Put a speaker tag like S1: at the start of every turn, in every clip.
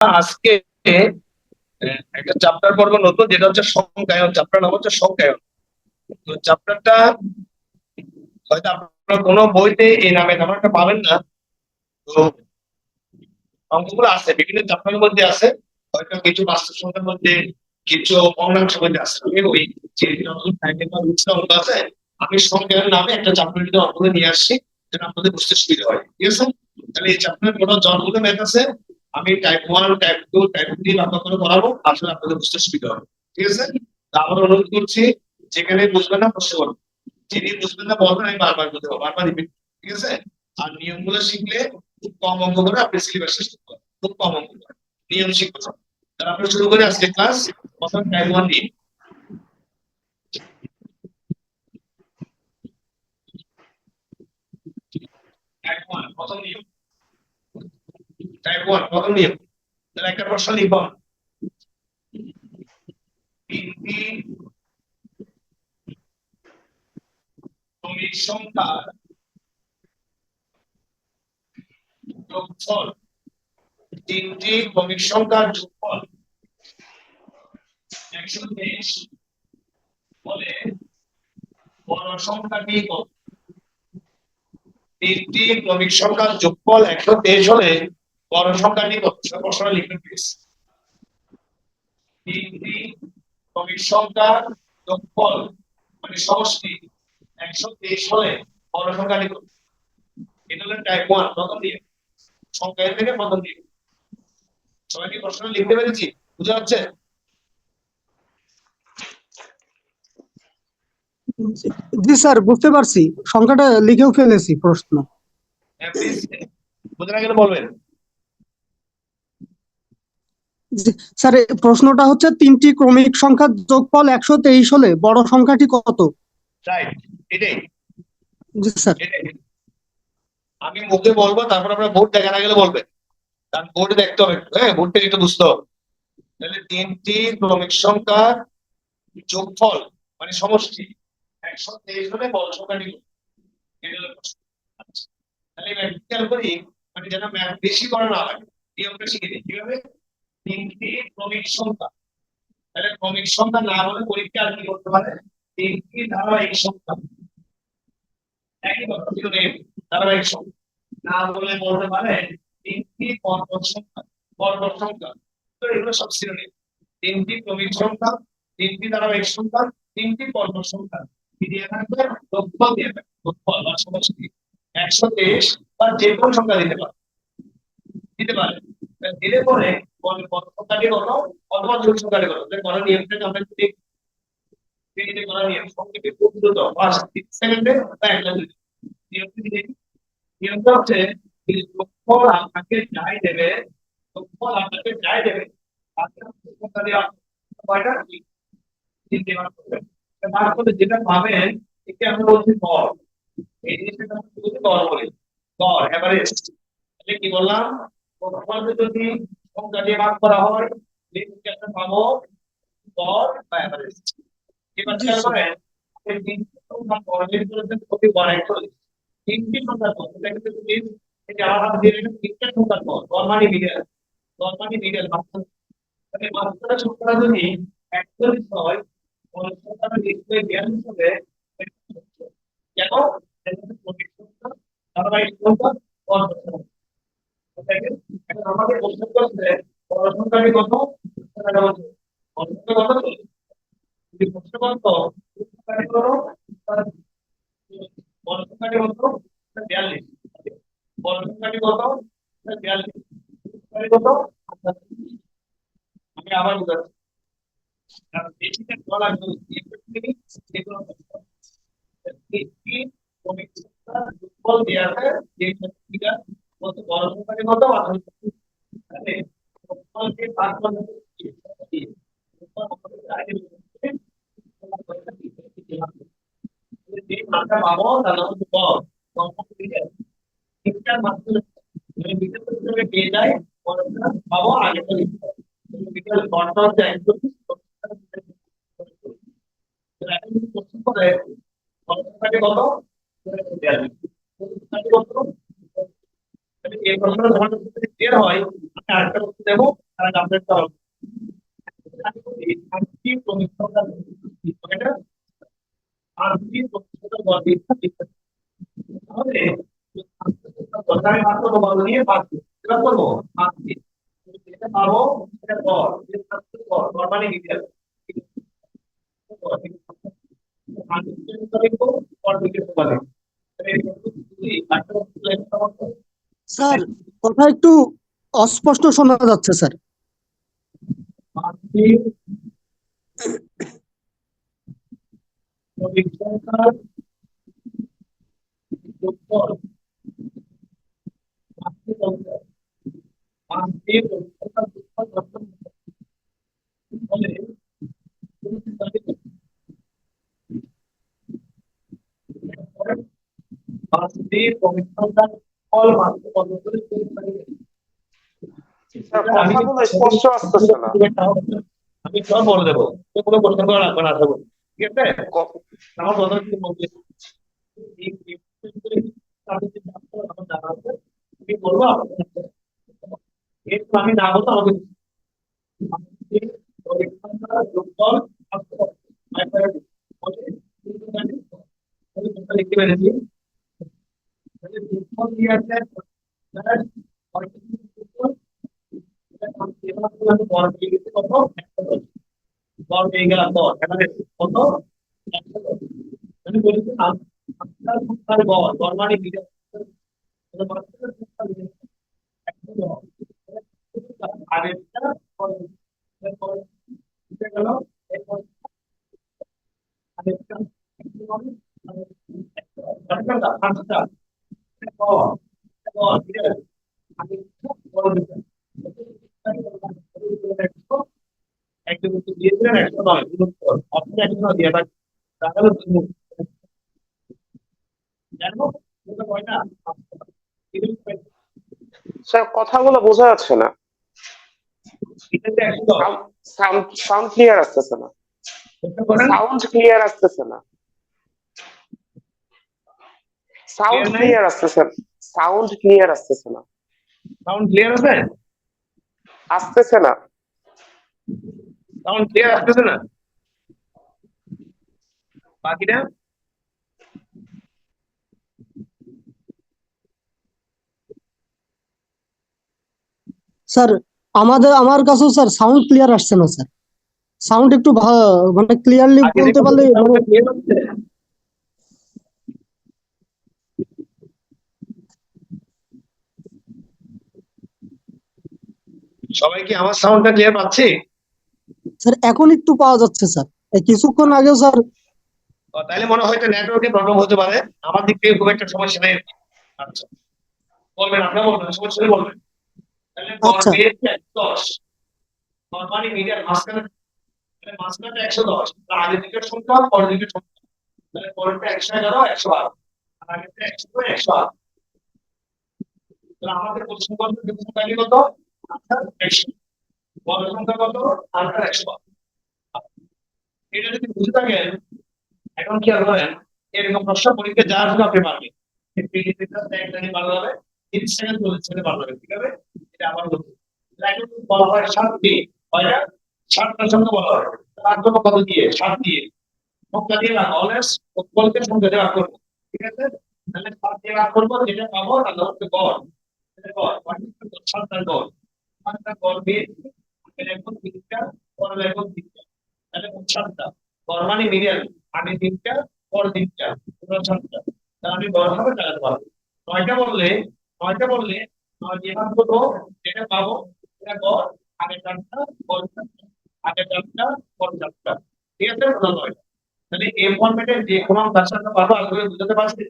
S1: আজকে একটা চ্যাপ্টার পড়বো নতুন, যেটা হচ্ছে সংজ্ঞায়ন। চ্যাপ্টার নাম হচ্ছে সংজ্ঞায়ন। তো চ্যাপ্টারটা হয়তো আপনারা কোনো বইতে এই নামে নাম্বারটা পাবেন না। তো অঙ্কগুলো আছে বিভিন্ন চ্যাপ্টারের মধ্যে আছে, হয়তো কিছু বাস্তব সংখ্যার মধ্যে, কিছু ভগ্নাংশের মধ্যে আছে। আমি ওই যে অঙ্ক আছে, আমি সংজ্ঞায়ন নামে একটা চ্যাপ্টার ভিতরে অঙ্কগুলো নিয়ে আসছি, যেটা আপনাদের বুঝতে সুবিধা হয়। ঠিক আছে? তাহলে এই চ্যাপ্টারের কোনো যতগুলো ম্যাথ আছে, আমি টাইপ 1, টাইপ 2, টাইপ 3 আপনার করে করাবো, আসলে আপনাদের বুঝতে সুবিধা হবে। ঠিক আছে? তা আবার অনুরোধ করছি, যেখানে বুঝবেন না প্রশ্ন করুন, যিনি বুঝবেন না বলবেন, আমি বারবার বুঝাবো, বারবার রিপিট। ঠিক আছে? আর নিয়মগুলো শিখলে খুব কম অঙ্ক করে আপনি সিলেবাস শেষ করতে পারবেন, খুব কম অঙ্ক করে নিয়ম শিখতে পারবেন। তাহলে আমরা শুরু করি আজকে ক্লাস। প্রথম টাইপ 1 নিয়ে। টাইপ 1 প্রথম নিয়ম। টাইপ 1 প্রথম নিয়ম। তাহলে একটা প্রশ্ন লিখব, তিনটি ক্রমিক সংখ্যার যোগফল, তিনটি ক্রমিক সংখ্যার যোগফল 123 হলে বড় সংখ্যাটি কত? তিনটি ক্রমিক সংখ্যার যোগফল 123 হলে বড় সংখ্যাটি কত? প্রশ্নটা লিখবেন প্লিজ। তিনটি ক্রমিক সংখ্যার যোগফল মানে সমষ্টি 123 হলে বড় সংখ্যাটি কত? এটা হলো টাইপ 1 প্রথম নিয়ম, সংখ্যা থেকে প্রথম নিয়ম। সবাই কি প্রশ্নটা লিখতে পেরেছি? বুঝা যাচ্ছে?
S2: জি স্যার, বুঝতে পারছি, সংখ্যাটা লিখেও ফেলেছি প্রশ্ন।
S1: হ্যাঁ প্লিজ, বুঝে না গেলে বলবেন।
S2: স্যার, প্রশ্নটা হচ্ছে তিনটি ক্রমিক সংখ্যার যোগফল 123 হলে বড় সংখ্যাটি কত?
S1: রাইট, এটাই
S2: জি স্যার।
S1: এটাই। আমি মুখে বলবো, তারপর আপনার বোর্ড দেখা না গেলে বলবেন, কারণ বোর্ডে দেখতে হবে একটু, হ্যাঁ বোর্ডটা একটু বুঝতে হবে। তাহলে তিনটি ক্রমিক সংখ্যার যোগফল মানে সমষ্টি 123 হলে বড় সংখ্যাটি কত? এটা হলো প্রশ্ন। আচ্ছা, তাহলে ম্যাথ খেয়াল করি, মানে যেন ম্যাথ বেশি করা না লাগে, নিয়মটা শিখে নিই কিভাবে। তিনটি ক্রমিক সংখ্যা, তাহলে ক্রমিক সংখ্যা না হলে পরীক্ষা আর কি করতে পারে, তিনটি ধারাবাহিক সংখ্যা। একই কথা শিরোনাম, ধারাবাহিক সংখ্যা না বলে বলতে পারে তিনটি পরপর সংখ্যা, পরপর সংখ্যা। তো এগুলো সব শিরোনাম। তিনটি ক্রমিক সংখ্যা, তিনটি ধারাবাহিক সংখ্যা, তিনটি পরপর সংখ্যা কি দিয়ে থাকবে? যোগফল দিয়ে থাকবে, যোগফল বা সমষ্টি 123 বা যে কোনো সংখ্যা দিতে পারে, দিতে পারে। দিলে পরে বলে কত সংখ্যাটি কত অথবা যোগ সংখ্যাটি কত। করার নিয়মটাকে আমরা একটু দেখি। তিনটি করার নিয়ম সংক্ষেপে খুব দ্রুত, ফার্স্ট 6 সেকেন্ডে বা এক মিনিটে নিয়মটি দেখি। নিয়মটা হচ্ছে যে যোগফল আপনাকে যাই দেবে, যোগফল আপনাকে যাই দেবে, তাকে সংখ্যা দেওয়া কয়টা? তিনটে বার করবেন। বার করে যেটা পাবেন একে আমরা বলছি গড়। এই জিনিসটাকে আমরা বলছি গড় বলি, গড় এভারেজ। তাহলে কি বললাম, যোগফলকে যদি সংখ্যা দিয়ে ভাগ করা হয় লিখতে আমরা পাবো গড় বা এভারেজ। এবার
S2: জি
S1: খেয়াল
S2: স্যার।
S1: করেন, এই তিনটি সংখ্যা গড় বের করেছেন প্রতি গড় 140। তিনটি সংখ্যার গড়, এটা কিন্তু তিন, এই যে আলাদা দিয়ে রেখেছেন তিনটে সংখ্যার গড়, গড় মানে মিডল, গড় মানে মিডল মাঝখানে। তাহলে মাঝখানে সংখ্যাটা যদি 41 হয়, বড় সংখ্যাটা লিখতে 42 হবে। কেন? এটা হচ্ছে প্রতি সংখ্যা ধারাবাহিক সংখ্যা, গড় সংখ্যা। এখন আমাদের প্রশ্ন করছে বড় সংখ্যাটি কত? সেটা বলছে বড় সংখ্যা কত? যদি প্রশ্ন করতো সংখ্যাটি কত, তাহলে বড় সংখ্যাটি কত? 42। বড় সংখ্যাটি কত? 42। সংখ্যাটি কত? আমি আবার বুঝাচ্ছি, কারণ বেশিটা বলা যেগুলো একটি ক্রমিক সংখ্যার যোগফল দেয়া আছে, যে সংখ্যাটা কত বড় সংখ্যাটি কত আর ছোট সংখ্যাটি কত। তাহলে যোগফলকে ভাগ করলে কি? যোগফল আমাদের আগে যে মানটা পাবো তার নাম হচ্ছে গড়। সংখ্যাটি দিলে ঠিকঠাক মাত্রা মানে বিশেষ করে পেয়ে যায়, গড়টা পাবো আগে তো লিখতে হবে। বিকেল গড়টা হচ্ছে 120। এখন যদি প্রশ্ন করে বড় সংখ্যাটি কত? 42। ছোট সংখ্যাটি কত? এই প্রশ্নটা যখন ক্লিয়ার হয় আমি আরেকটা প্রশ্ন দেবো, তারা কমপ্লিট করো। আজকে ক্রমিক সংখ্যা এটা আজকে ক্রমিক সংখ্যা বল দিচ্ছে তাহলে দরকারি মাত্র বল নিয়ে পাচ্ছি এবার করবো আজকে এটা পাবো এটা বল এটা থাকছে বল নরমালি ডিটেইল
S2: স্যার কথা একটু অস্পষ্ট শোনা যাচ্ছে স্যার।
S3: স্যার কথাগুলো স্পষ্ট আসতেছে না।
S1: আমি সব বলে দেবো কোনো প্রশ্ন করা লাগবে না আশা করি ঠিক আছে
S3: ক-
S1: আমার কথা কি বলতে আমি বলবো একটু আমি না বলতো আমাকে লিখতে পেরেছি বল পেয়ে গেলাম দশ এখানে কত 110 আমি বলেছি আপনার সংখ্যার গড় গড় মানে মিটার আরেকটা গেল আরেকটা পাঁচটা একজন উত্তর দিয়েছিলেন 109 উত্তর আপনি 109 দিয়ে থাকেন তাহলে জানো এটা কয়টা
S3: স্যার কথাগুলো বোঝা যাচ্ছে না।
S1: এটাতে 110
S3: সাউন্ড সাউন্ড ক্লিয়ার আসতেছে না।
S1: চেষ্টা করেন
S3: সাউন্ড ক্লিয়ার আসতেছে না। সাউন্ড
S1: ক্লিয়ার নাই
S3: ক্লিয়ার আসতেছে না। সাউন্ড ক্লিয়ার আসতেছে না।
S1: সাউন্ড ক্লিয়ার আছে
S3: আসতেছে না।
S1: সাউন্ড ক্লিয়ার আসতেছে না বাকিটা
S2: স্যার আমার কাছেও স্যার সাউন্ড ক্লিয়ার আসছে না স্যার। সাউন্ড একটু মানে ক্লিয়ারলি
S1: আগে
S2: বলতে
S1: দেখুন
S2: পারলে মানে
S1: সাউন্ডটা ক্লিয়ার হচ্ছে সবাই কি আমার সাউন্ডটা ক্লিয়ার পাচ্ছে
S2: স্যার এখন একটু পাওয়া যাচ্ছে স্যার। এই কিছুক্ষণ আগেও স্যার।
S1: তাহলে মনে হয় নেটওয়ার্কের প্রবলেম হতে পারে আমার দিক থেকে খুব একটা সমস্যা নেই আচ্ছা বলবেন আপনারা বলবেন সমস্যা নেই বলবেন তাহলে গড়
S2: আচ্ছা
S1: পেয়েছে 110 নরমালি মিডিয়ার মাঝখানে তাহলে মাঝখানে 110 তার আগের দিকের সংখ্যা পরের দিকের সংখ্যা তাহলে পরেরটা 111 112 আর আগেরটা 100 108 তাহলে আমাদের প্রশ্ন কত ডিভিশন ভ্যালু কত আচ্ছা 100 বড় সংখ্যা কত আনসার 112 এটা যদি বুঝে থাকেন এখন কি আর করেন এরকম প্রশ্ন পরীক্ষা যা আসবে আপনি পারবেন একটাই ভালো হবে 30 সেকেন্ড 40 সেকেন্ড ভালো হবে ঠিক আছে এটা আবার বলছি এখন বলা হয় 7 দিয়ে হয় না 7টার সঙ্গে বলা হয় তার জন্য কত দিয়ে 7 দিয়ে সংখ্যা দিয়ে ভাগ অলওয়েজ উৎপলকে সংখ্যা দিয়ে ভাগ করবো ঠিক আছে তাহলে 7 দিয়ে ভাগ করবো যেটা পাবো তাহলে হচ্ছে গড় এটা গড় 7টার গড় 7টার গড় দিয়ে আগের এখন 3টা পরের এখন 3টা তাহলে 7টা গড় মানে মিডিয়ান আগে 3টা পর 3টা টোটাল 7টা তাহলে আমি গড় ভাবে চালাতে পারবো 9টা বললে যে ভাগ করবো যেটা পাবো এটা গড় আগে 4টা পর 4টা আগে 4টা পর 4টা ঠিক আছে টোটাল 9টা তাহলে এই ফরম্যাটে যে কোনো ভাষাটা পাবো আসলে বুঝতে পারছি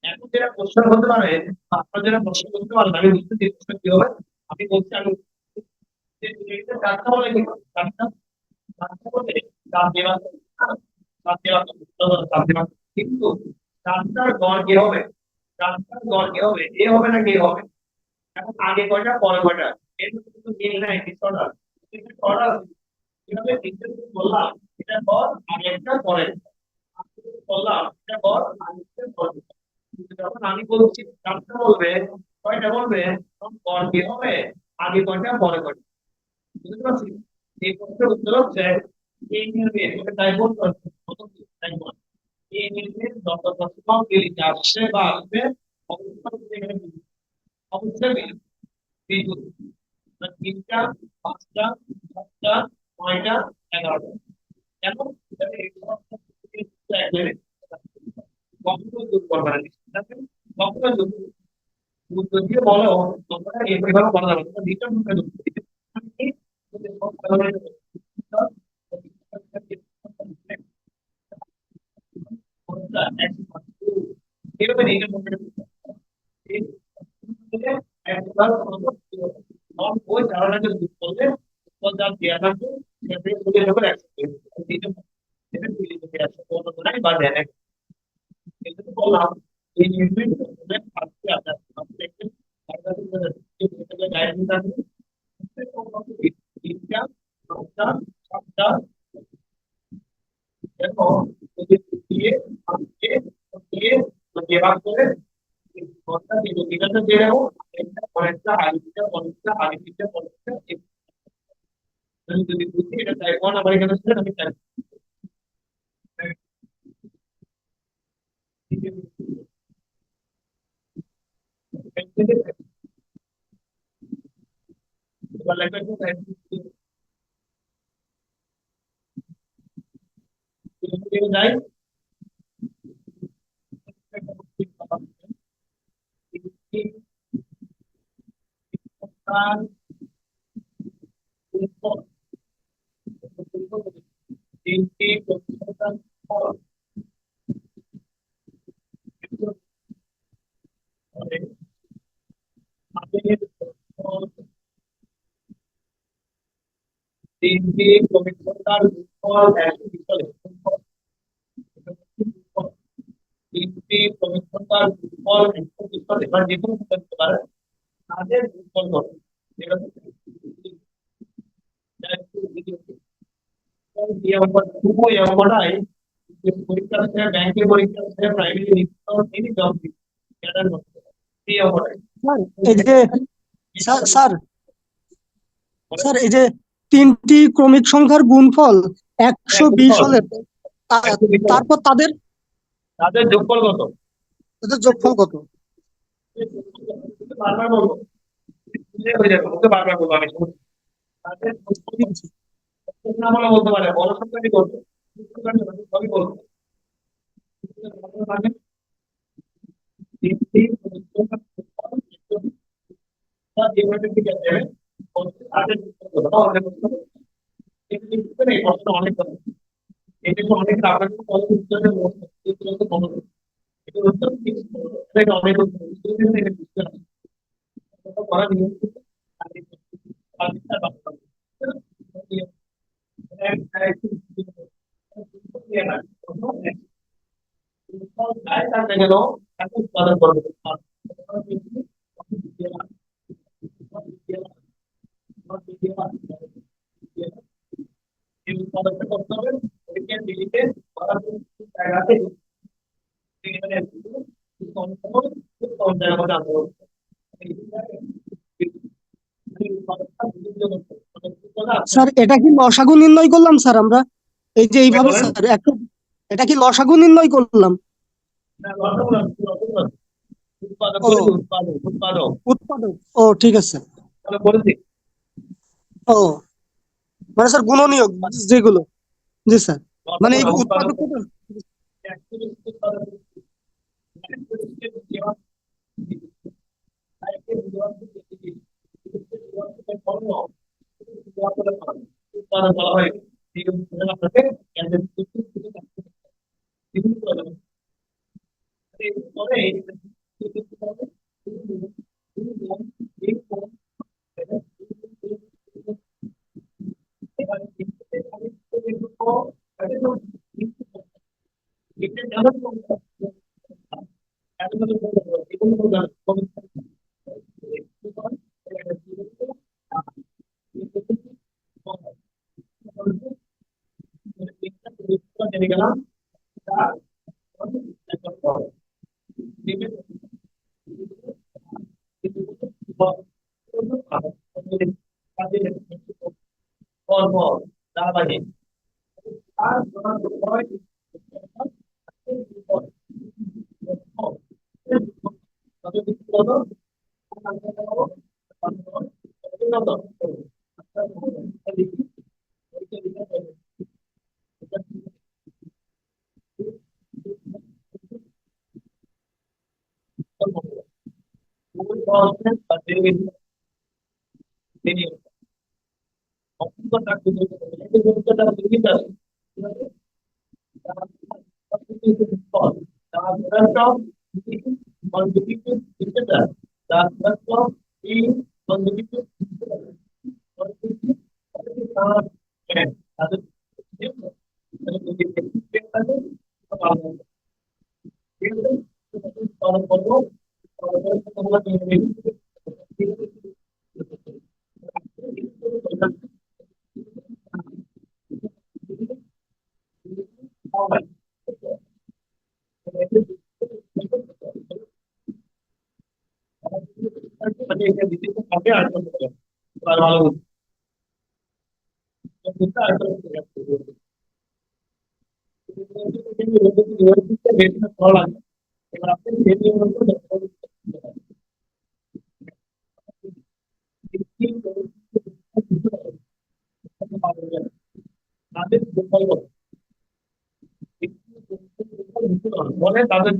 S1: এখন যেটা কোশ্চেন হতে পারে আপনারা যেটা প্রশ্ন করতে পারেন আমি বুঝতে চেষ্টা কি হবে আমি বলছি আমি যে এটা চারটা বলে কি চারটা চারটা বলে চার দেওয়া চার দেওয়া চার দেওয়া কিন্তু চারটার গড় কি হবে চারটার গড় কি হবে এ হবে না কে হবে এখন আগে কয়টা পরে কয়টা এর মধ্যে কিন্তু মিল নাই ডিসঅর্ডার কিন্তু অর্ডার কিভাবে ডিসটেন্স বললাম এটা গড় আগে একটা পরে একটা। আমি বললাম এটা গড় আগে একটা পরে একটা। কিন্তু যখন আমি বলছি চারটা বলবে কয়টা বলবে তখন গড় কি হবে আগে কয়টা পরে কয়টা বুঝতে পারছি? এই প্রশ্নের উত্তর হচ্ছে এই নিয়মে এটা ডাইভোল করছে কত ডাইভোল এই নিয়মে যত দশমাল বেরিয়ে আসছে বা আসবে অবশ্যই এখানে অবশ্যই বিদ্যুৎ তিনটা পাঁচটা সাতটা নয়টা 11টা এখন এখানে এই সমস্ত কম্পিউটার দূর করবে না কম্পিউটার দূর যদি বলো তোমরা এইভাবে করা যাবে তোমরা রিটার্ন করে দেবে এভাবে রিটার্ন করে একবার ওই ধারণাকে দূর করলে যা দেওয়া থাকবে সেটা বুঝে যাবে এটা বা দেয় না এটা তো বললাম এই নিউট্রিয়েন্ট আজকে আপনার একটু গাইডেন্স আছে তিনটা পাঁচটা সাতটা দেখো যদি দিয়ে আজকে দিয়ে যেভাবে করে কথা দিয়ে ঠিকানা দিয়ে দেবো একটা পরেরটা আগে পরেরটা আমি যদি বুঝি এটা টাইপ 1 আমার এখানে ছিল আমি টাইপ এবার লেখা আছে টাইপ যাই তিনটি তিনটি সমীকরণের ফল একই বিফলে তিনটি সমীকরণের ফল একই বিফলে এবার যে কোনো করতে পারে তাদের ফল কত এটা ये ऊपर वो ये ऊपर आई परीक्षा से बैंक की परीक्षा से प्राइवेट निकाल नहीं जॉब की क्या डर ये ऊपर
S2: স্যার এই যে স্যার স্যার স্যার এই যে তিনটি ক্রমিক সংখ্যার গুণফল 120 হলে তারপর তাদের
S1: তাদের যোগফল কত
S2: তাদের যোগফল কত?
S1: বারবার বলবো হয়ে যাবে ওকে বারবার বলবো আমি তাদের
S2: ঠিক আছে।
S1: নাম বলে বলতে পারে বড় সংখ্যাটি বলবো সবই বলবো তিনটি যেভাবে ঠিক আছে তাদের প্রশ্ন অনেক এটা তো অনেক আপনাকে কত উত্তরে উত্তর মনে হয় এটা উত্তর ঠিক এটা অনেক উত্তর এটা বুঝতে হবে এটা করা নিয়ম গেল এখন উৎপাদন করবে এই উৎপাদনটা করতে হবে ওইকে দিল্লিতে করার জন্য জায়গাতে এখানে কম সময় খুব কম জায়গা মধ্যে আনতে হবে
S2: স্যার এটা কি লসাগু নির্ণয় করলাম স্যার আমরা এই যে এইভাবে
S1: বলেন
S2: স্যার একটা এটা কি লসাগু নির্ণয় করলাম?
S1: উৎপাদক
S2: ও
S1: উৎপাদক উৎপাদক
S2: উৎপাদক, ও ঠিক আছে।
S1: তাহলে বলেছি
S2: ও মানে স্যার গুণনীয়ক যেগুলো, জি স্যার, মানে এই
S1: উৎপাদক
S2: উৎপাদক
S1: উৎপাদন বলা হয় আপনাকে জেনে গেলাম পরপর ধারাবাহিক আর বলে তাদের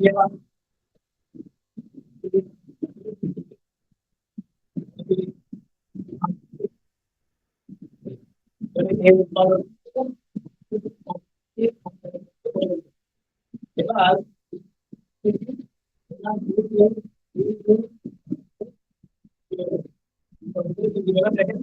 S1: এবার দেখেন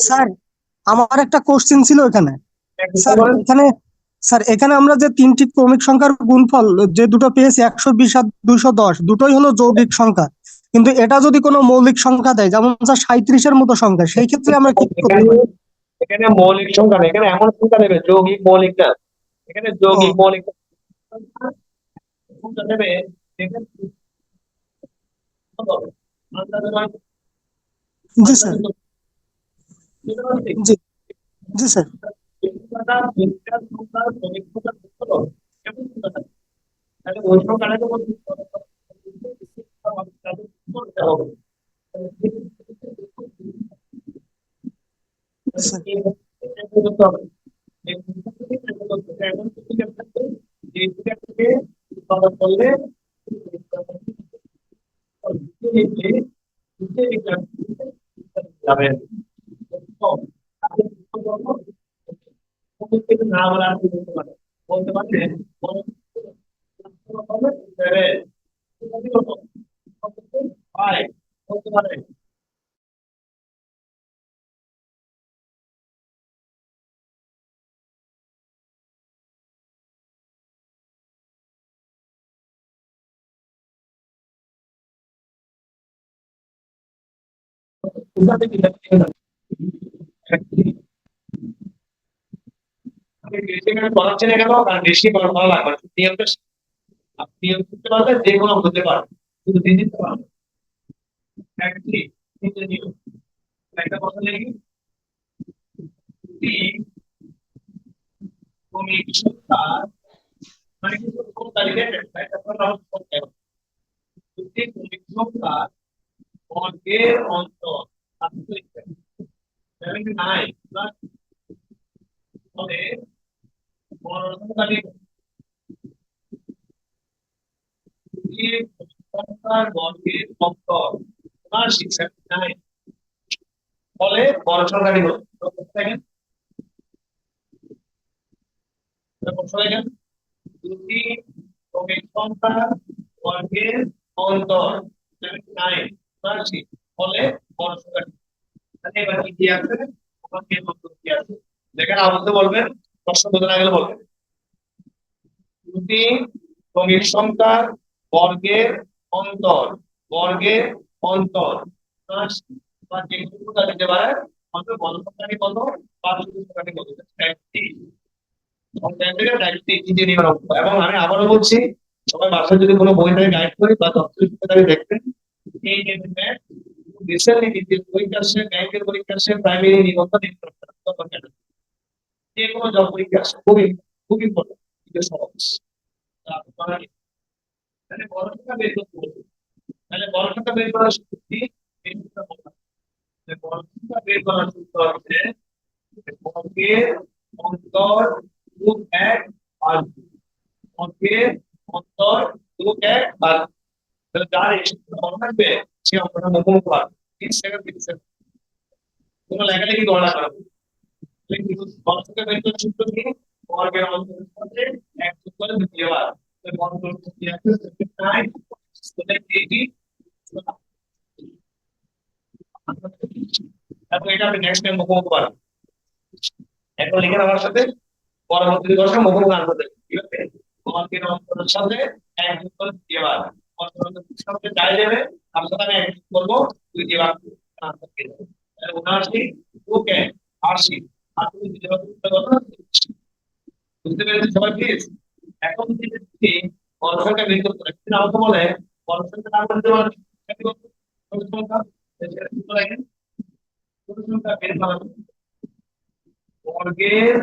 S2: স্যার আমার একটা কোশ্চেন ছিল এখানে। স্যার এখানে আমরা যে তিনটি ক্রমিক সংখ্যার গুণফল যে দুটো পেয়েছি 120 আর 210 দুটোই হলো যৌগিক সংখ্যা, কিন্তু এটা যদি কোনো মৌলিক সংখ্যা দেয় যেমন স্যার 37-এর মতো সংখ্যা, সেই ক্ষেত্রে আমরা কি করতে পারি?
S1: এখানে মৌলিক সংখ্যা না, এখানে এমন সংখ্যা দেবে যৌগিক মৌলিক না, এখানে যৌগিক মৌলিক সংখ্যা দেবে। এখানে
S2: জি স্যার, জি জি স্যার।
S1: ওই সংখ্যাটাকে করলে যাবেন না বলে আর কি বলতে পারে, বলতে পারলে বলতে পারে। পড়াচ্ছে না কেন? কারণ বেশি পড়া লাগবে না। নিয়মটা আপনি নিয়ম করতে পারলে যে কোনো হতে পারে, কিন্তু দিন দিতে পারবে একটা কথা লিখি দুটি ক্রমিক সংখ্যা মানে কিন্তু সংখ্যা রিলেটেড তাই তারপর আমরা সংখ্যা দুটি ক্রমিক সংখ্যা বর্গের অন্তর 79 প্লাস হবে বড় সংখ্যা দুটি সংখ্যার বর্গের অন্তর 79 ফলে বড় সংখ্যা নিব দেখেন দুটি ক্রমিক সংখ্যার বর্গের অন্তর 79 ফলে বড় সংখ্যা তাহলে এবার কি আছে আমাকে উত্তর কি আছে দেখেন আবদ্ধ বলবেন প্রশ্ন বোঝা না গেলে বলবেন দুটি ক্রমিক সংখ্যার বর্গের অন্তর বা যে কোনো সংখ্যা দিতে পারে অন্তর বড় সংখ্যাটি কত বা ছোট সংখ্যাটি কত এবং আমি আবারও বলছি সবাই বাসায় যদি কোনো বই থেকে গাইড করি বা তথ্য দেখবেন এই যে রিসেন্টলি যে পরীক্ষা আসছে ব্যাংকের পরীক্ষা আসছে প্রাইমারি নিবন্ধন যে কোনো জব পরীক্ষা আসছে খুবই খুব ইম্পর্টেন্ট এটা সহজ তাহলে বড় সংখ্যা বের করতে হবে তাহলে বড় সংখ্যা বের করার সূত্রটি বড় সংখ্যা বের করার সূত্র হচ্ছে বর্গের অন্তর যোগ 1 আর বর্গের অন্তর যোগ 1 আর তাহলে যার এই সূত্র মনে থাকবে সে অঙ্কটা মুখোমুখি পারবে 30 সেকেন্ড 30 সেকেন্ড কোনো লেখালেখি করা না কারণ বড় সংখ্যা বের করার সূত্র কি বর্গের অন্তরের সাথে 1 যোগ করে দ্বিতীয়বার বর্গের কি আছে 9 তাহলে এটি এবং এটা আপনি নেক্সট টাইম মুখোমুখি পারবেন এখন লিখে আমার সাথে পরবর্তী দশা মুখোমুখি আনতে দেবেন ঠিক আছে বর্গের অন্তরের সাথে 1 যোগ করে দ্বিতীয়বার বর্গের সাথে যাই দেবে তার সাথে আমি 1 যোগ করবো দ্বিতীয়বার আনসার পেয়ে যাবো তাহলে 79 ওকে 80 আর তুমি দ্বিতীয়বার কত বুঝতে পেরেছেন সবাই প্লিজ এখন যদি বড় সংখ্যা বের করতে হয় কিন্তু আমাকে বলে বড় সংখ্যা না করতে পারে ছোট সংখ্যা ছোট সংখ্যা বের করা বর্গের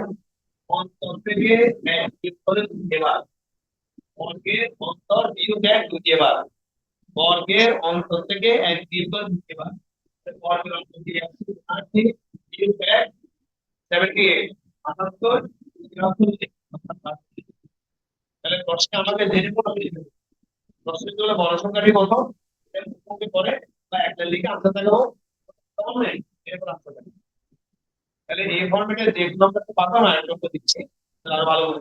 S1: অন্তর থেকে 1 বিয়োগ করে দ্বিতীয়বার বর্গের অন্তর বিয়োগ 1 দ্বিতীয়বার বর্গের অন্তর থেকে 1 বিয়োগ করে দ্বিতীয়বার বর্গের অন্তর দিয়ে 80 বিয়োগ 1 78 78 তাহলে প্রশ্নে আমাকে জেনে প্রশ্নে হলো বড় সংখ্যাটি কত এটা পরে বা একটা লিখে আনসার দেখাবো তখন নেই এরপর আনসার দেখাবো তাহলে এই ফরম্যাটে যে নম্বরটা পাতা না এটা দিচ্ছি তাহলে আরো ভালো হবে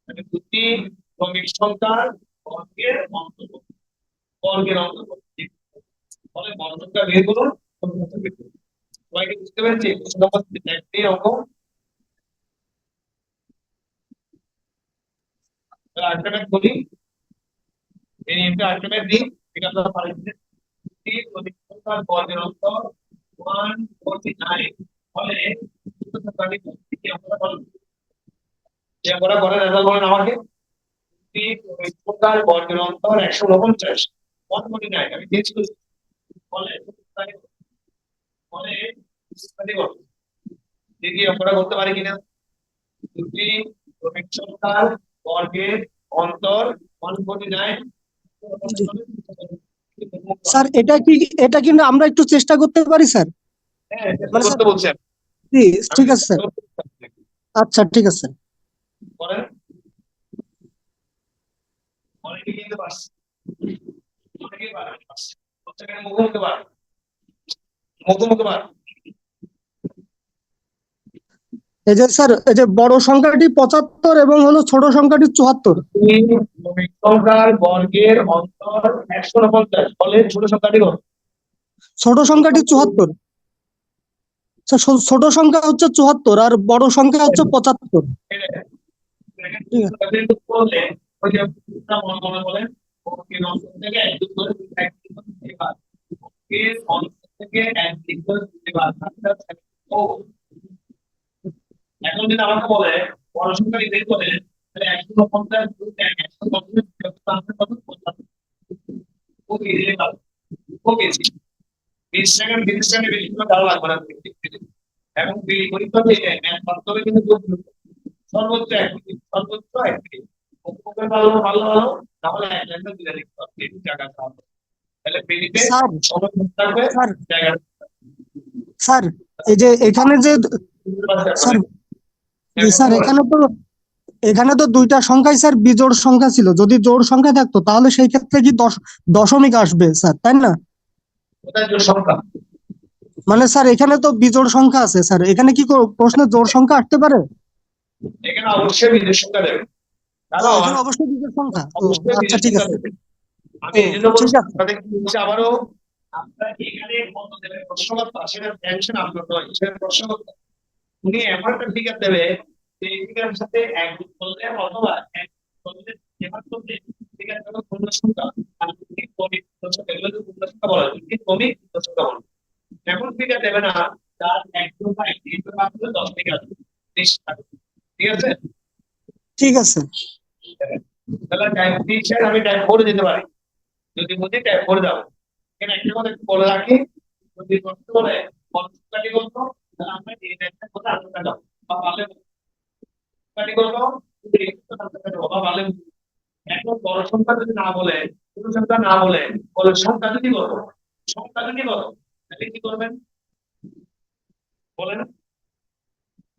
S1: মানে দুটি ক্রমিক সংখ্যার বর্গের অন্তর্গত ফলে বড় সংখ্যা বের করুন ছোট সংখ্যা বের করুন সবাইকে বুঝতে পেরেছি প্রশ্ন নম্বর 3 অঙ্ক তাহলে আলটিমেট বলি এই নিয়মটা আলটিমেট দিই এটা আপনারা পারেন দুটি ক্রমিক সংখ্যার বর্গের অন্তর 149 ফলে ছোট সংখ্যাটি কি আমরা বলবো যে আমরা করে রেজাল্ট বলেন আমাকে দুটি ক্রমিক সংখ্যার বর্গের অন্তর 149 149 আমি চেঞ্জ করছি ফলে ফলে দেখি আমরা করতে পারি কিনা দুটি ক্রমিক সংখ্যার বর্গের অন্তর 149
S2: স্যার এটা কিন্তু আমরা একটু চেষ্টা করতে পারি স্যার
S1: হ্যাঁ করতে বলছেন
S2: জি ঠিক আছে স্যার আচ্ছা ঠিক আছে
S1: করেন অনেকে কিন্তু পারছে অনেকে পারে প্রত্যেকটা মুখোমুখি পারে
S2: এই যে স্যার এই যে বড় সংখ্যাটি 75 এবং হলো ছোট সংখ্যাটি 74
S1: ক্রমিক সংখ্যার বর্গের অন্তর 149 ফলে ছোট সংখ্যাটি কত
S2: ছোট সংখ্যাটি 74 স্যার ছোট সংখ্যা হচ্ছে 74 আর বড় সংখ্যা হচ্ছে 75 ঠিক আছে
S1: করলে ওই যে মনে বলেন বর্গের অন্তর থেকে 1 যোগ করে 1 যোগ করতে পারে বর্গের অন্তর থেকে 1 যোগ করে দিতে পারে ও এখন যদি আমাকে বলে বড় সংখ্যা বের করে তাহলে 150 যোগ 150 ওকে ওকে 20 সেকেন্ড বেশি করে ভালো লাগবে না এবং বিড়ি পরীক্ষা দিয়ে ম্যাথ করতে হবে কিন্তু খুব দ্রুত। সর্বোচ্চ 1 মিনিট, সর্বোচ্চ 1 মিনিট। ওকে ভালো ভালো ভালো, তাহলে এক লাইনে দিলে লিখতে হবে, এই জায়গা হবে। তাহলে বিড়িতে
S2: স্যার
S1: সময় কম থাকবে,
S2: স্যার
S1: জায়গা
S2: স্যার এই যে এখানে যে স্যার জি স্যার এখানে তো দুইটা সংখ্যাই স্যার বিজোড় সংখ্যা ছিল, যদি জোড় সংখ্যা থাকতো তাহলে সেই ক্ষেত্রে কি দশমিক আসবে স্যার, তাই না?
S1: কোথায় জোড় সংখ্যা?
S2: মানে স্যার এখানে তো বিজোড় সংখ্যা আছে স্যার, এখানে কি প্রশ্নে জোড় সংখ্যা আসতে পারে?
S1: এখানে অবশ্যই বিজোড় সংখ্যা দেবে, কারণ
S2: এখানে অবশ্যই বিজোড় সংখ্যা।
S1: অবশ্যই
S2: আচ্ছা
S1: বিজোড়
S2: ঠিক
S1: সংখ্যা
S2: আছে।
S1: দেবে। আমি এই জন্য
S2: ঠিক
S1: বলছি
S2: আছে।
S1: আপনাদের কি হচ্ছে আবারও, আপনারা এখানে কত দেবে প্রশ্নকর্তা, সেটা টেনশন আপনার নয়, সেটা প্রশ্নকর্তা উনি এমন একটা ফিগার দেবে, সেই ফিগারের সাথে এক যোগ করলে অথবা এক যোগ করলে এবার করলে ফিগার হলো পূর্ণ সংখ্যা, আর যদি ক্রমিক পূর্ণ সংখ্যা, এগুলো পূর্ণ সংখ্যা বলা হয়, যদি ক্রমিক পূর্ণ সংখ্যা বলা হয়। এমন ফিগার দেবে না যার এক যোগ বা এক যোগ মাত্র 10 থেকে আসবে, 30 থাকবে। ঠিক আছে?
S2: ঠিক আছে।
S1: তাহলে টাইপ 3 এর আমি টাইপ 4 দিতে পারি, যদি বুঝি টাইপ 4 দাও। এখানে একটা কথা একটু বলে রাখি, যদি প্রশ্ন বলে পঞ্চকাটি করতো, তাহলে আমরা এই টাইপটা করে আলাদা দাও বা পারলে কাটি করবো, যদি একটু আলাদা দাও বা পারলে এখন বড় সংখ্যা যদি না বলে, ছোট সংখ্যা না বলে, বলে সংখ্যা যদি বলো, সংখ্যা যদি বলো, তাহলে কি করবেন বলেন?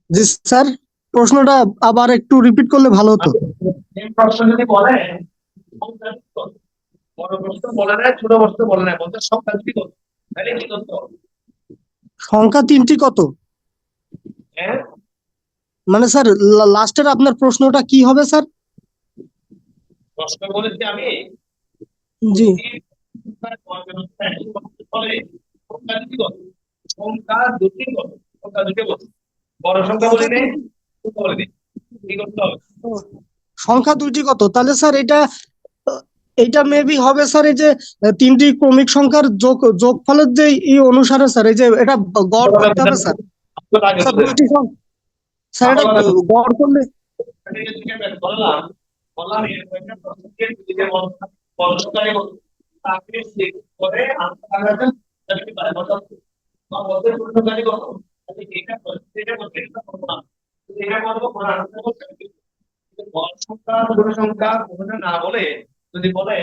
S2: জি স্যার, প্রশ্নটা আবার একটু রিপিট করলে ভালো হতো।
S1: এই প্রশ্ন যদি বলে সংখ্যা যদি বলো, বড় প্রশ্ন বলে না, ছোট প্রশ্ন বলে না, বলতে সংখ্যা যদি বলো, তাহলে কি করতে হবে?
S2: সংখ্যা তিনটি কত?
S1: হ্যাঁ,
S2: মানে স্যার লাস্টের আপনার প্রশ্নটা কি হবে স্যার?
S1: প্রশ্ন বলেছি আমি,
S2: জি।
S1: সংখ্যার পর্যালোচনা একই করতে হলে সংখ্যা দুটি কত, সংখ্যা দুটি কত, সংখ্যা দুটি কত, বড় সংখ্যা বলি
S2: সংখ্যা
S1: নেই,
S2: দুইটি।
S1: ছোট বলি নেই, কি করতে হবে?
S2: সংখ্যা দুইটি কত, তাহলে স্যার এইটা মেবি হবে স্যার, এই যে তিনটি ক্রমিক সংখ্যার যোগফলের যে অনুসারে স্যার, এই যে এটা গড় করতে হবে স্যার। স্যার দুইটি স্যার এটা গড় করলে
S1: বললাম বললাম এরকম একটা প্রসেসকে দিকে বড় সংখ্যা নেব, তাকে চেক করে আনসার তাকে পারে বলতে বা বলতে ছোট সংখ্যা নেব, তাহলে এটা করতে এটা করব না, এটা করব কোন আনসার করতে বড় সংখ্যা ছোট সংখ্যা কোনটা না বলে যদি বলে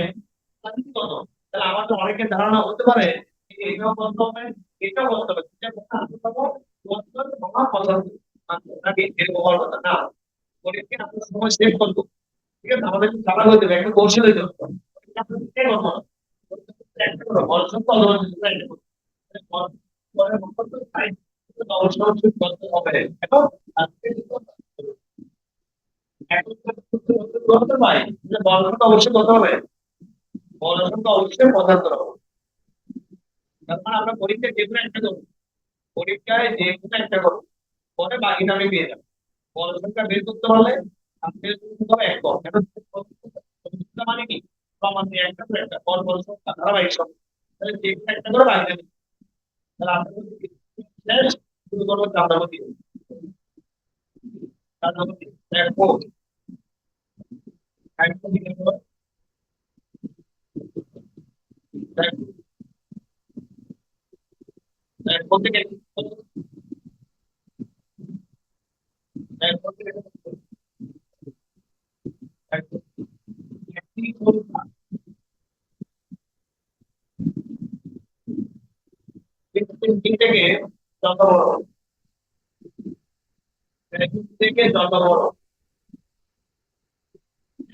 S1: তাহলে কি করব, তাহলে আমার তো অনেকের ধারণা হতে পারে যে এটাও করতে হবে, এটাও করতে হবে, এটা কোন আনসার পাবো, বলতে আমার পছন্দ নাকি এরকম হওয়ার কথা না, পরীক্ষা আমরা সময় সেভ করবো। ঠিক আছে, আমাদের একটু চালাক হতে হবে, একটু কৌশল হতে হবে। এটা আমরা চেষ্টা করবো না। একটা করো, বড় সংখ্যা অল্প সংখ্যা একটা করো। পরে মতো তো তাই, কিন্তু অবশ্যই অবশ্যই করতে হবে। এখন আজকে কি করতে হবে? এখন তো করতে পাই, যে বড় সংখ্যা অবশ্যই করতে হবে, বড় সংখ্যা অবশ্যই পঁচাত্তর হবে। তার মানে আমরা পরীক্ষায় যে কোনো একটা করবো, পরীক্ষায় যে কোনো একটা করবো, পরে বাকিটা আমি পেয়ে যাবো। বড় সংখ্যা বের করতে হলে আমাদের করতে হবে এক গড়, কেন সংখ্যা মানে কি, সমান দিয়ে একটা করে একটা বড় বড় সংখ্যা ধারাবাহিক সংখ্যা, তাহলে যে কোনো একটা করে বাকিটা নিতে হবে। তাহলে আমরা যদি শেষ শুরু করবো চাঁদাবাদি, চাঁদাবাদি দেখো একশো দিকে করো, দেখো দেখো থেকে দেখো থেকে দেখো একটি সংখ্যা তিন থেকে যত বড়, তিন থেকে যত বড়,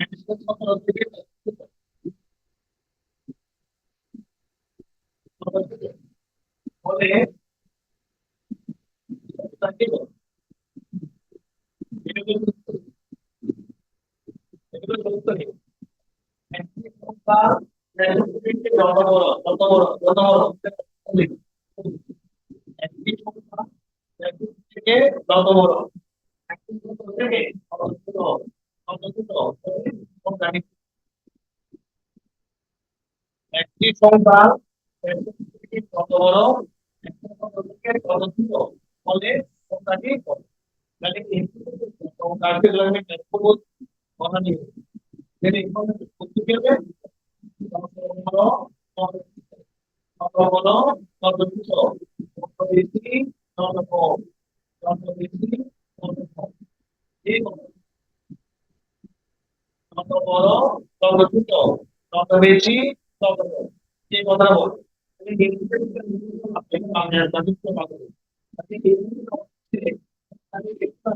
S1: একশো সতেরো থেকে বলে তাকে এগুলো গুরুত্ব নেই। একটি সংখ্যা থেকে যত বড় তত বড় তত বড়, একটি সংখ্যা থেকে যত বড়, একটি সংখ্যা থেকে তত ছোট, তত ছোট সংখ্যাটি, একটি সংখ্যা থেকে তত বড়, একটি সংখ্যা থেকে তত ছোট ফলে সংখ্যাটি বড়। তাহলে এই সংখ্যাকে যদি আমি কথা নিয়ে যদি করতে গেলে তত বড় তত বড় তত ছোট, তত বেশি তত কম। যত বেশি তত কম। এই যত বড় তত ছোট, তত বেশি তত কম। এই কথা বল। তুমি নির্দিষ্ট আপনি বাংলার যথেষ্ট পাবেন। আপনি নির্দিষ্ট আমি দেখতে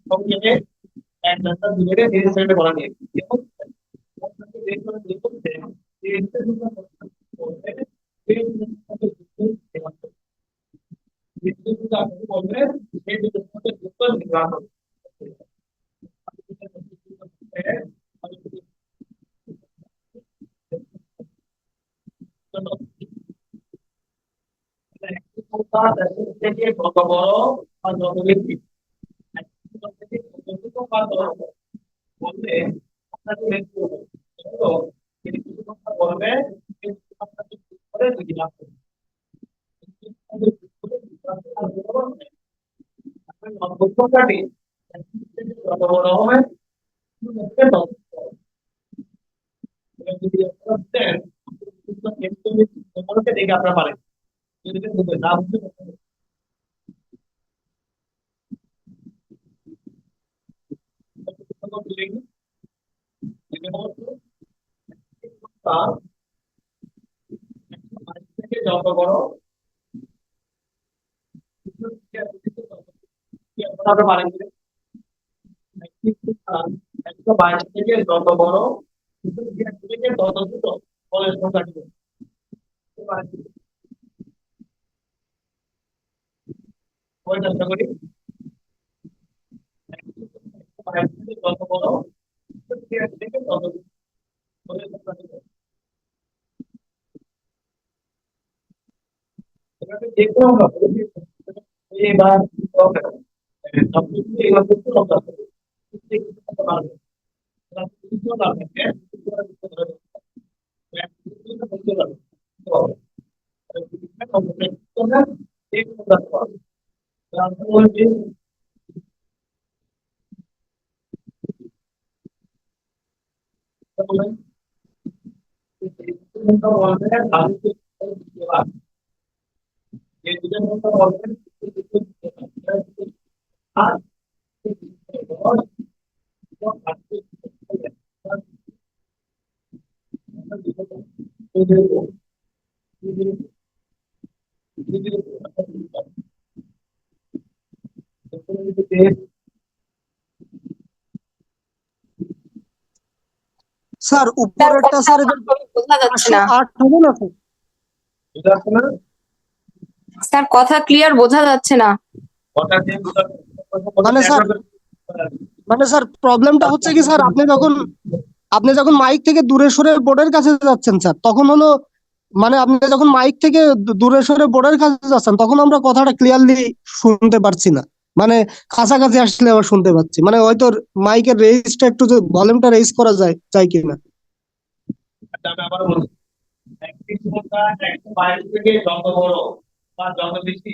S1: সংক্ষেপে এক ঘন্টা দুপুরে ধীরে ধীরে বলা নিয়ে এবং থেকে কত বড় আর যত বেশি থেকে কত ছোট বা বড় বললে আপনাকে বের করতে হবে। তো এই কিছু কথা বলবে এই কথাটা করে যদি লাভ করবে নব্বই সংখ্যাটি যত বড় হবে তত বড়। এবার যদি আপনারা দেন দেখে আপনারা পারেন যদি বুঝবেন না বুঝতে থেকে যত বড় আপনারা পারেন 122 থেকে যত বড় থেকে তত ছোট ফলের সংখ্যাটি ওই চেষ্টা করি 122 থেকে যত বড় থেকে তত ছোট ফলের সংখ্যাটি এটাকে দেখবো আমরা এবার সবকিছু এবার করতে হবে আর
S2: স্যার
S4: স্যার
S2: উপরেরটা
S4: কথা
S2: স্যার
S4: বোঝা যাচ্ছে না।
S2: 508 হবে না স্যার?
S4: স্যার কথা ক্লিয়ার বোঝা যাচ্ছে না।
S2: মানে স্যার মানে স্যার প্রবলেমটা হচ্ছে কি স্যার আপনি যখন মাইক থেকে দূরে সরে বোর্ডের কাছে যাচ্ছেন স্যার তখন হলো মানে আপনি যখন মাইক থেকে দূরে সরে বোর্ডের কাছে যাচ্ছেন তখন আমরা কথাটা ক্লিয়ারলি শুনতে পারছি না। মানে কাছাকাছি আসলে আবার শুনতে পাচ্ছি, মানে হয়তো মাইকের রেইজটা একটু ভলিউমটা রেইজ করা যায় কিনা।
S1: আমি আবার বলছি একটি সংখ্যা 122 থেকে যত বড় বা যত বেশি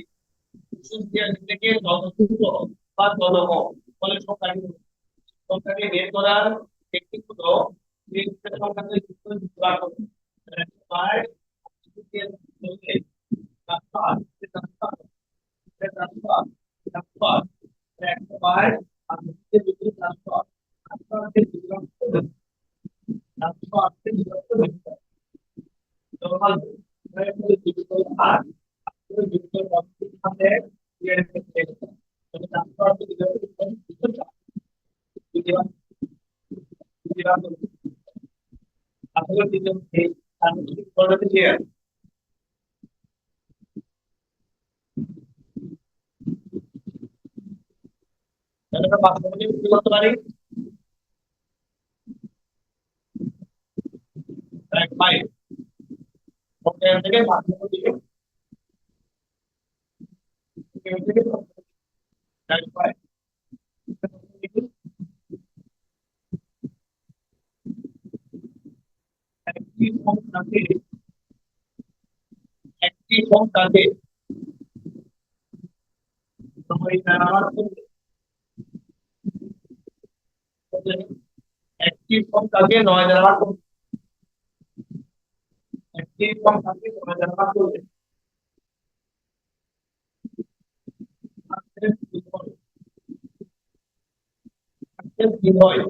S1: 182 থেকে যত ছোট বা তত কম ফলে সংখ্যাটি বের করার টেকনিক হলো এই সংখ্যাকে যোগ করুন 122 করতে পারি 5 থেকে 5 দিকে একটি সংখ্যাকে একটি সংখ্যাকে 9 দ্বারা ভাগ করতে একটি সংখ্যাকে 9 দ্বারা ভাগ করতে কি হয়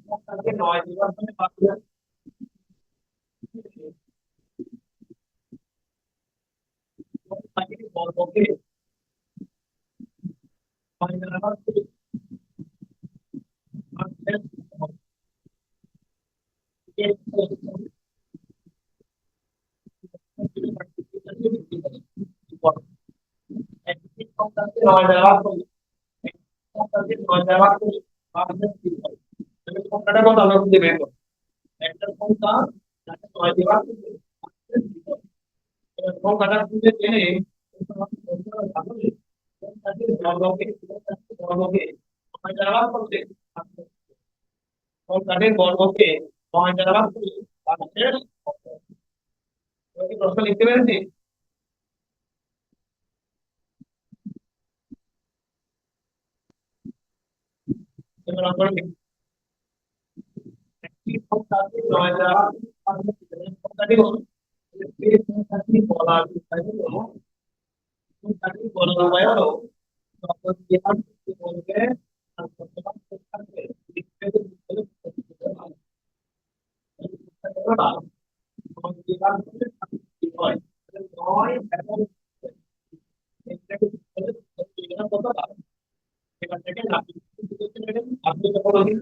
S1: সংখ্যাকে 9 দিয়ে ভাগ করলে পাঁচ হয়। সংখ্যাকে বর্গকে 9 দ্বারা ভাগ করলে একটি সংখ্যাকে 9 দ্বারা ভাগ করলে সংখ্যাকে 9 দ্বারা ভাগ করলে পাঁচের কি হয়? তাহলে সংখ্যাটা কত আমরা খুঁজে বের করব। একটা সংখ্যা যাকে 9 দিয়ে ভাগ করলে পাঁচের কি হয়? এবার সংখ্যাটা খুঁজে পেলে তাহলে সংখ্যাটির বর্গকে 9 দ্বারা ভাগ করলে সংখ্যাটির বর্গকে 9 দ্বারা ভাগ করলে পাঁচের কত? এবার কি প্রশ্ন লিখতে পেরেছি? এবার আমরা লিখি। একটি সংখ্যাকে 9 দ্বারা ভাগ করলে পাঁচের কি হয়? সংখ্যাটি হলো এই সংখ্যাটি বলার উপায় হলো সংখ্যাটি বলার উপায় হলো যখন যেটা বলবে আর কত থাকবে লিখতে বলে যখন যেটা কি হয় তাহলে 9 এবং এটাকে বলে কত দাও এবার থেকে না আপনি যখন বলেন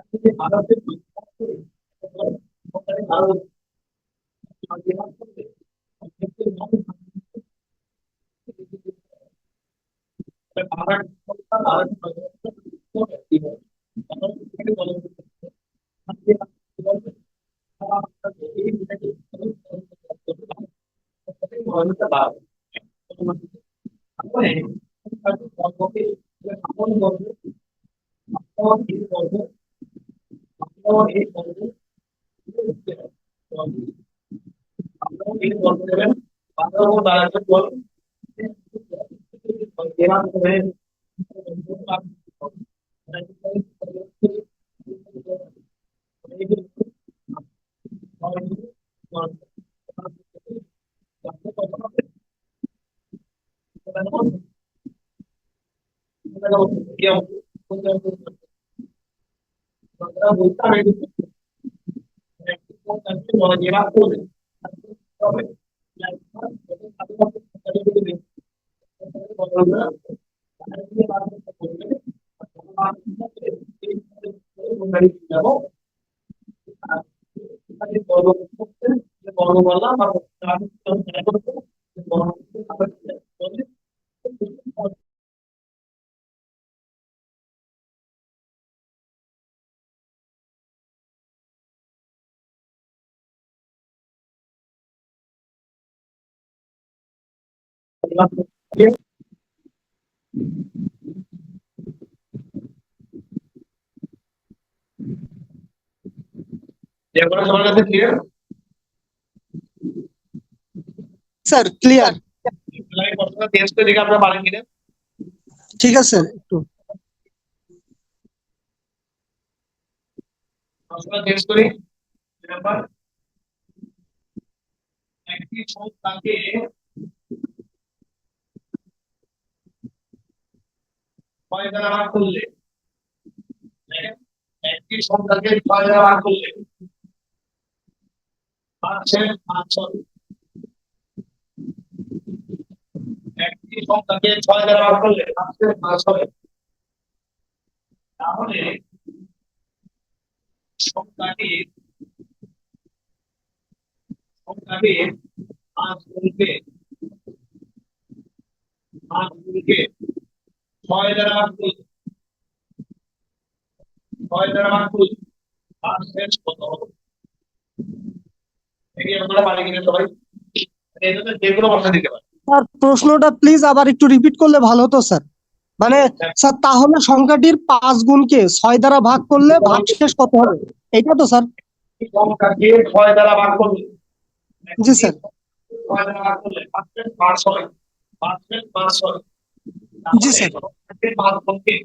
S1: আপনি যে আলাদা সংখ্যাটি আরো যেটা করবে আবার আবার বর্গ বললাম এরপরে সবার কাছে ক্লিয়ার
S2: স্যার ক্লিয়ার।
S1: প্রশ্নটা টেস্ট করে দেখে আপনারা পারেন কিনা
S2: ঠিক আছে স্যার একটু
S1: প্রশ্নটা টেস্ট করি নাম্বার একটি সংখ্যাকে 6 দ্বারা ভাগ করলে দেখেন একটি সংখ্যাকে 6 দ্বারা ভাগ করলে 5 হবে একটি সংখ্যাকে 6 দ্বারা ভাগ করলে 5 হবে তাহলে সংখ্যাটি 5 গুণকে 6 দ্বারা ভাগ করলে 6 দ্বারা ভাগ করলে 5 কত হবে এই আমরা পারি কিনা সবাই এটাতে যে কোনো প্রশ্ন দিতে পারে
S2: স্যার প্রশ্নটা প্লিজ আবার একটু রিপিট করলে ভালো হতো স্যার। মানে স্যার তাহলে সংখ্যাটির 5 গুণকে 6 দ্বারা ভাগ করলে ভাগশেষ কত হবে এটা তো স্যার?
S1: সংখ্যাকে 6 দ্বারা ভাগ করলে
S2: জি স্যার।
S1: 6 দ্বারা ভাগ করলে 5 হবে 5 হবে
S2: জি স্যার।
S1: 5 গুণকে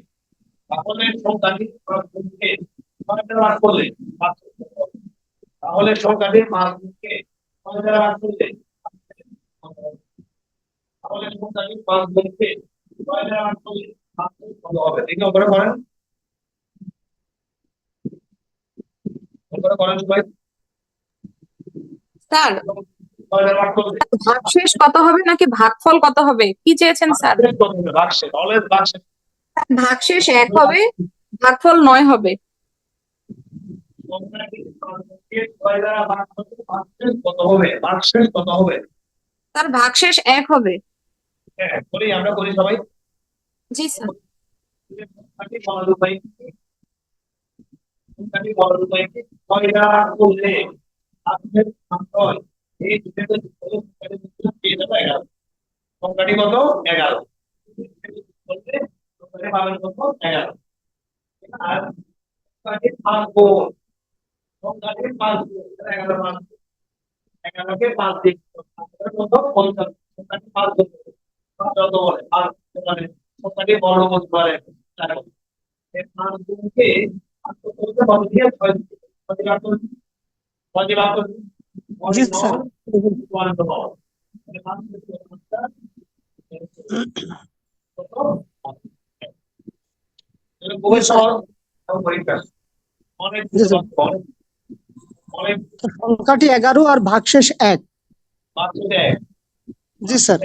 S1: তাহলে সংখ্যাটি 5 গুণকে 6 দ্বারা ভাগ করলে 5 হবে তাহলে সংখ্যাটি 5 গুণকে 6 দ্বারা ভাগ করলে তাহলে সংখ্যাটি 5 গুণকে 6 দ্বারা ভাগ করলে কত হবে? দেখি উপরে করেন, উপরে করেন সবাই।
S4: স্যার
S1: 6 দ্বারা ভাগ করলে
S4: ভাগশেষ কত হবে নাকি ভাগফল কত হবে কি চেয়েছেন স্যার?
S1: ভাগশেষ কত হবে? ভাগশেষ, অলওয়েজ ভাগশেষ।
S4: ভাগশেষ 1 হবে, ভাগফল 9 হবে।
S1: সংখ্যাটি 5 গুণকে 6 দ্বারা ভাগ করলে ভাগশেষ কত হবে? ভাগশেষ কত হবে?
S4: স্যার ভাগশেষ 1 হবে।
S1: হ্যাঁ, করি, আমরা করি সবাই।
S4: জি স্যার।
S1: সংখ্যাটি বলার উপায় কি? সংখ্যাটি বলার উপায় কি? 6 দ্বারা করলে ভাগশেষ কত হয়? এই দুটোকে যোগ করলে সংখ্যাটি পেয়ে যাবে 11। সংখ্যাটি কত? 11। করলে সংখ্যাটি পাবেন কত? 11। আর সংখ্যাটি 5 গুণ, সংখ্যাটি 5 গুণ, 11 5, 11কে 5 দিয়ে কত? 50। সংখ্যাটি 5 গুণ, যত বলে 5 মানে সংখ্যাটি বড় হতে পারে। এই 5 গুণকে 5 করতে কত দিয়ে? 6 দিয়ে। কত ভাগ করছি? 6 দিয়ে ভাগ করছি।
S2: জি স্যার।
S1: 1 তো পাবো। মানে 5 দিয়ে কত? এটা খুবই সহজ এবং পরীক্ষা অনেক
S2: জি স্যার।
S1: অনেক অনেক
S2: তো সংখ্যাটি 11 আর ভাগশেষ 1।
S1: মাত্র দেয়।
S2: জি স্যার,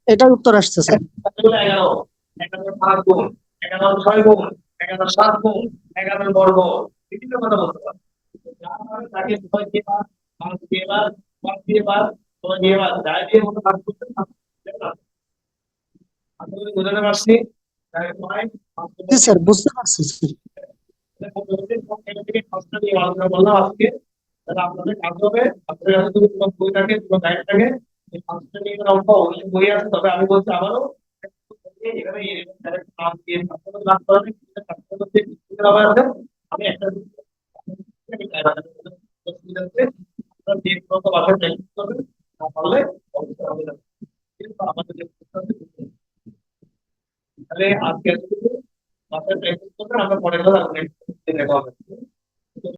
S2: এটাই উত্তর আসছে স্যার।
S1: 11, 11 5 গুণ, 11 6 গুণ, 11 7 গুণ, 11 বর্গ, বিভিন্ন কথা বলতে পারে। যার মানে তাকে 6 দিয়ে ভাগ, 5 দিয়ে ভাগ, 5 দিয়ে ভাগ, 6 দিয়ে ভাগ, যাই দিয়ে মতো ভাগ করতে পারবে। আমি বুঝাতে পারছি? তাই নয়,
S2: জি স্যার, বুঝতে পারছি স্যার।
S1: আজকে তাহলে আপনাদের কাজ হবে, আপনাদের কাছে যদি কোনো বই থাকে, কোনো গাইড থাকে, এই পাঁচটা নিয়ে কোনো অঙ্ক অবশ্যই বই আছে। তবে আমি বলছি আবারও, এখানে এরকম direct নাম দিয়ে ছাত্রদের নাম করা নেই, ছাত্রদের যে বিষয়গুলো আবার আছে, আমি একটা আপনারা যে কোনো একটা বাসায় প্র্যাকটিস করবেন, না পারলে অবশ্যই হবে না। কিন্তু আমাদের যে প্রশ্ন আছে, তাহলে আজকে বাসায় প্র্যাকটিস করবেন, আমরা পরে দেখা হবে।